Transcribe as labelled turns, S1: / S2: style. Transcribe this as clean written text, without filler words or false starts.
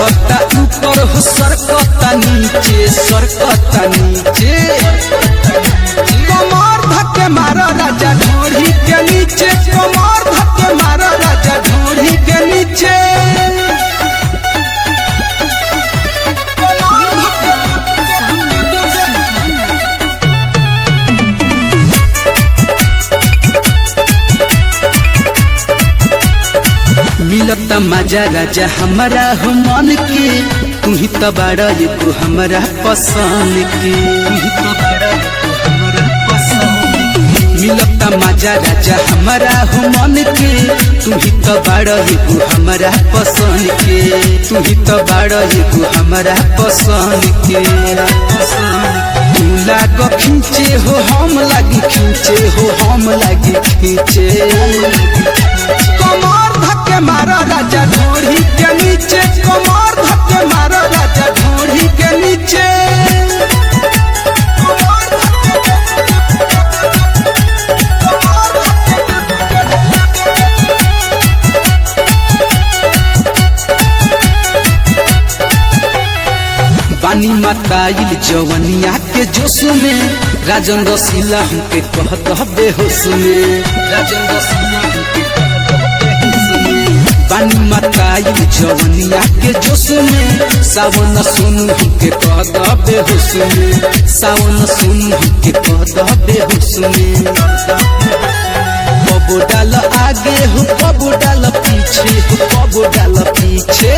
S1: चढ़ता ऊपर हो सरकता नीचे सरकता नीचे कमर धक्के मारो राजा ढोढ़ी के नीचे कमर धक्के मारो राजा ढोढ़ी के नीचे मिलता मजा राजा हमारा हो मन के तू ही तो बड़ा एगो हमारा पसंद के मिलता मजा राजा हमारा हो मन के तू ही तो बड़ा एगो हमारा पसंद के तू ही तो बड़ा एगो हमारा पसंद के तू लागो खींचे हो हम लागी खींचे हो हम लागी खींचे कमर धक्के मारो राजा ढोढ़ी के नीचे कमर धक्के मारो राजा ढोढ़ी के नीचे पानी मताइल जवनिया के जोश में राजन रसीला हमके कहत बेहोश में राजन रसीला हमके पानी मताइल जवनिया के जोश में सावन सुन हमके कहत बेहोश में सावन सुन हमके कहत बेहोश में कबो डाल आगे हो कबो डाल पीछे हो कबो डाल पीछे